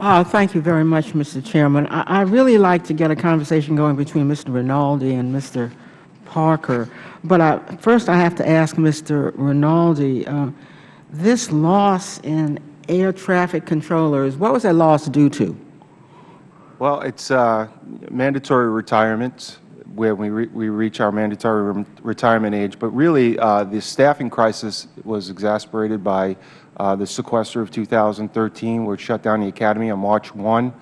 Thank you very much, Mr. Chairman. I really like to get a conversation going between Mr. Rinaldi and Mr. Parker. But first I have to ask Mr. Rinaldi, this loss in air traffic controllers, what was that loss due to? Well, it's mandatory retirement, where we reach our mandatory retirement age. But really, the staffing crisis was exacerbated by the sequester of 2013, which shut down the Academy on March 1.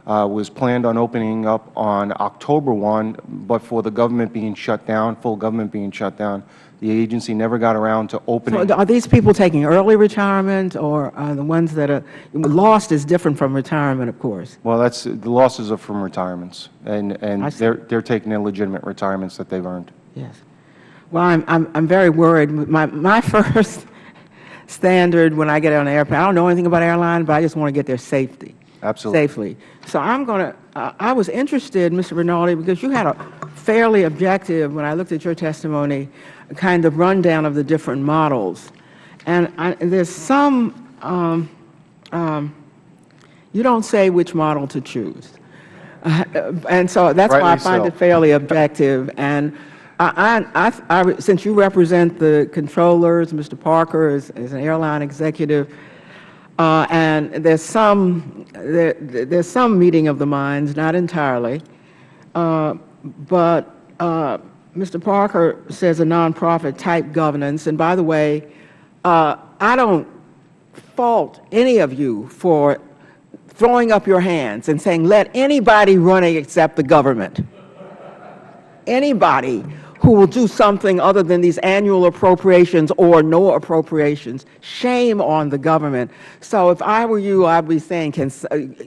Was planned on opening up on October 1, but for the government being shut down, full government being shut down, the agency never got around to opening. So are these people taking early retirement, or are the ones that are lost is different from retirement, of course? Well, the losses are from retirements, and they're taking illegitimate retirements that they've earned. Yes. Well, I'm very worried. My first standard when I get on an airplane, I don't know anything about airline, but I just want to get there safely. Absolutely. Safely. So I was interested, Mr. Rinaldi, because you had a fairly objective, when I looked at your testimony, kind of rundown of the different models. And there's some, you don't say which model to choose. And so that's why I find it fairly objective. And since you represent the controllers, Mr. Parker is an airline executive, and there's some meeting of the minds, not entirely, but Mr. Parker says a nonprofit type governance. And by the way, I don't fault any of you for throwing up your hands and saying, let anybody run it except the government. Anybody who will do something other than these annual appropriations or no appropriations. Shame on the government. So if I were you, I'd be saying,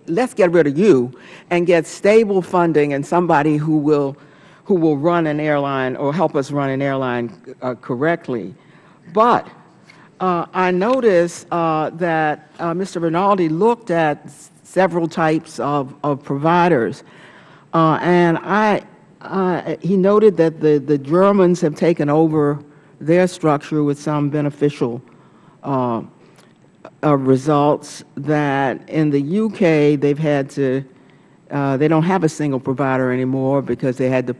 let's get rid of you and get stable funding and somebody who will run an airline or help us run an airline correctly. But I noticed that Mr. Rinaldi looked at several types of providers, and he noted that the Germans have taken over their structure with some beneficial results, that in the UK they've had to, they don't have a single provider anymore because they had to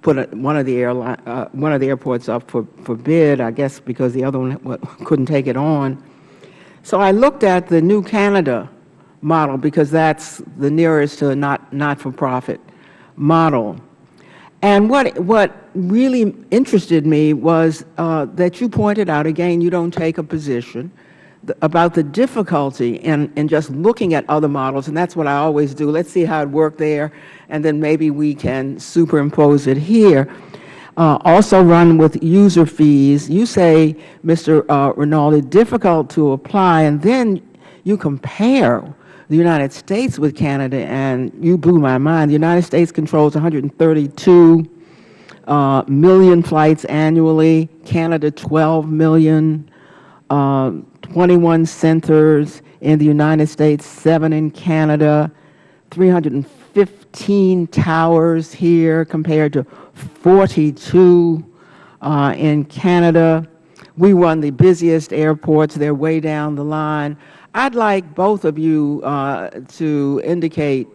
put one of the airports up for bid, I guess because the other one couldn't take it on. So I looked at the New Canada model because that's the nearest to a not-for-profit model. And what really interested me was that you pointed out, again, you don't take a position, about the difficulty in just looking at other models, and that's what I always do. Let's see how it worked there, and then maybe we can superimpose it here. Also run with user fees. You say, Mr. Rinaldi, difficult to apply, and then you compare the United States with Canada, and you blew my mind. The United States controls 132 million flights annually, Canada 12 million, 21 centers in the United States, 7 in Canada, 315 towers here compared to 42 in Canada. We run the busiest airports. They're way down the line. I'd like both of you to indicate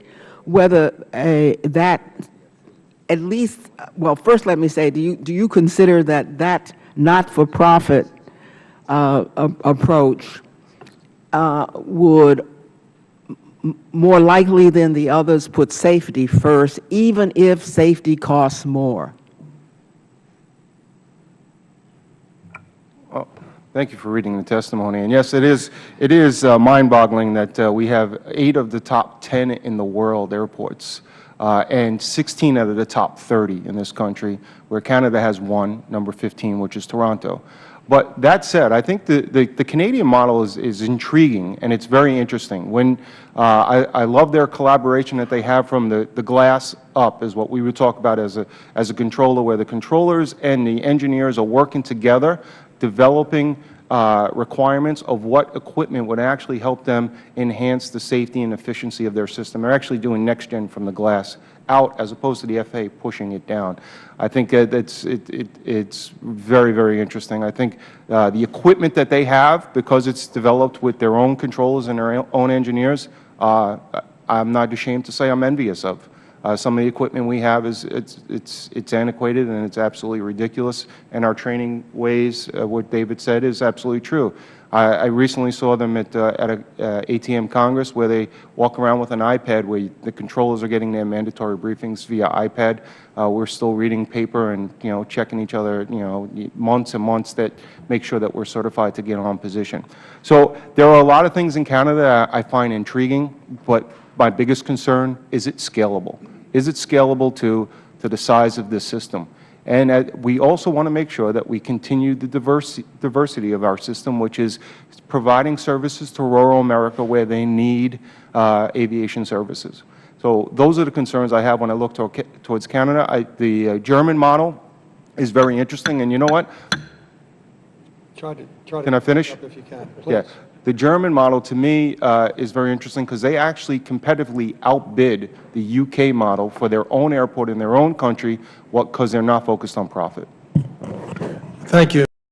whether that, at least, well, first let me say, do you consider that not-for-profit approach would more likely than the others put safety first, even if safety costs more? Well, thank you for reading the testimony. And yes, it is mind-boggling that we have 8 of the top 10 in the world airports, and 16 out of the top 30 in this country, where Canada has 1, number 15, which is Toronto. But that said, I think the Canadian model is intriguing, and it's very interesting. When I love their collaboration that they have from the glass up, is what we would talk about as a controller, where the controllers and the engineers are working together, developing requirements of what equipment would actually help them enhance the safety and efficiency of their system. They're actually doing next-gen from the glass out, as opposed to the FAA pushing it down. I think it's very, very interesting. I think the equipment that they have, because it's developed with their own controllers and their own engineers, I'm not ashamed to say I'm envious of. Some of the equipment we have it's antiquated and it's absolutely ridiculous, and our training ways, what David said, is absolutely true. I recently saw them at a ATM Congress where they walk around with an iPad where the controllers are getting their mandatory briefings via iPad. We're still reading paper and, checking each other, months and months that make sure that we're certified to get on position. So there are a lot of things in Canada I find intriguing, but my biggest concern, is it scalable? Is it scalable to the size of this system? And we also want to make sure that we continue the diversity of our system, which is providing services to rural America where they need aviation services. So those are the concerns I have when I look towards Canada. The German model is very interesting, and you know what? Can I finish? If you can, please. Yeah. The German model, to me, is very interesting because they actually competitively outbid the UK model for their own airport in their own country because they're not focused on profit. Thank you.